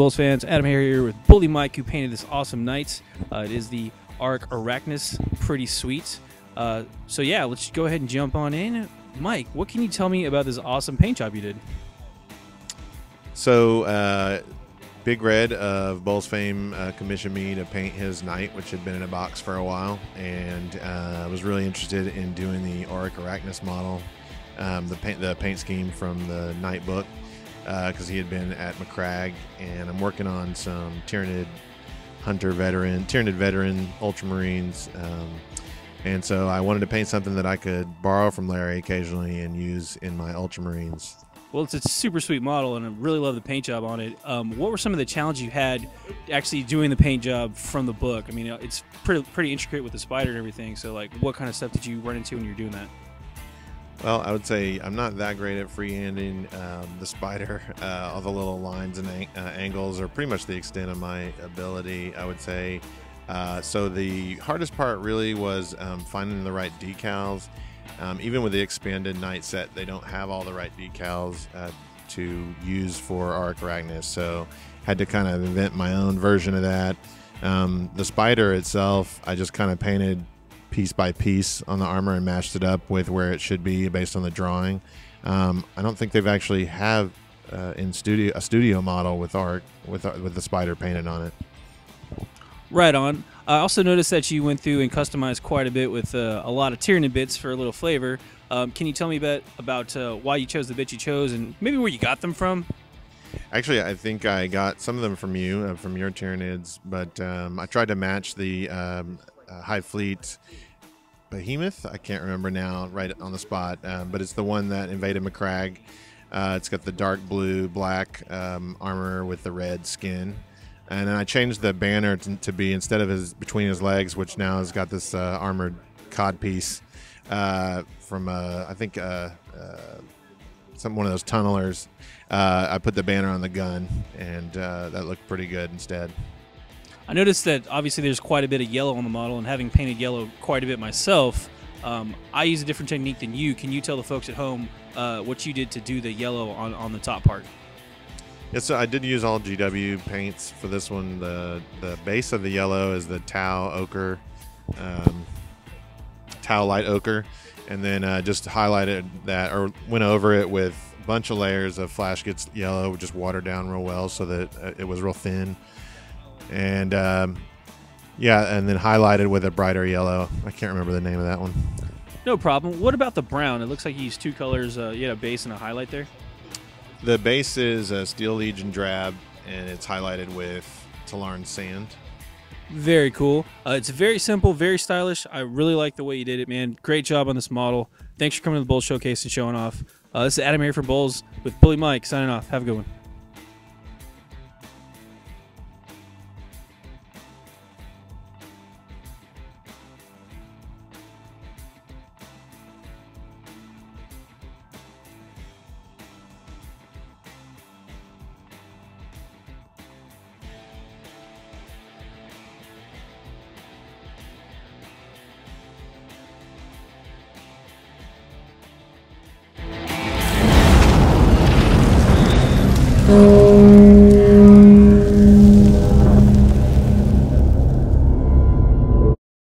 BoLS fans, AdamHarry here with BullyMike, who painted this awesome knight. It is the Auric Arachnus, pretty sweet. So yeah, let's go ahead and jump on in. Mike, what can you tell me about this awesome paint job you did? So Big Red of BoLS fame commissioned me to paint his knight, which had been in a box for a while, and I was really interested in doing the Auric Arachnus model, the paint scheme from the knight book, because he had been at McCrag, and I'm working on some Tyranid veteran Ultramarines, and so I wanted to paint something that I could borrow from Larry occasionally and use in my Ultramarines. Well, it's a super sweet model, and I really love the paint job on it. What were some of the challenges you had actually doing the paint job from the book? I mean, it's pretty intricate with the spider and everything, so like, what kind of stuff did you run into when you were doing that? Well, I would say I'm not that great at freehanding the spider. All the little lines and angles are pretty much the extent of my ability, I would say. So the hardest part really was finding the right decals. Even with the expanded knight set, they don't have all the right decals to use for Auric Arachnus, so had to kind of invent my own version of that. The spider itself, I just kind of painted piece by piece on the armor and matched it up with where it should be based on the drawing. I don't think they've actually have a studio model with Auric with the spider painted on it. Right on. I also noticed that you went through and customized quite a bit with a lot of Tyranid bits for a little flavor. Can you tell me a bit about why you chose the bits you chose and maybe where you got them from? Actually, I think I got some of them from you, from your Tyranids, but I tried to match the High Fleet Behemoth. I can't remember now right on the spot, but it's the one that invaded McCrag. It's got the dark blue, black armor with the red skin. And then I changed the banner to be, instead of between his legs, which now has got this armored codpiece from I think one of those tunnelers. I put the banner on the gun, and that looked pretty good instead. I noticed that obviously there's quite a bit of yellow on the model, and having painted yellow quite a bit myself, I use a different technique than you. Can you tell the folks at home what you did to do the yellow on the top part? Yes, so I did use all GW paints for this one. The base of the yellow is the Tau ochre, Tau light ochre, and then just highlighted that, or went over it with a bunch of layers of Flash Gets yellow, just watered down real well so that it was real thin. And yeah, and then highlighted with a brighter yellow. I can't remember the name of that one. No problem. What about the brown? It looks like you used two colors. You had a base and a highlight there. The base is a Steel Legion drab, and it's highlighted with Talarn sand. Very cool. It's very simple, very stylish. I really like the way you did it, man. Great job on this model. Thanks for coming to the BoLS Showcase and showing off. This is AdamHarry from BoLS with BullyMike signing off. Have a good one.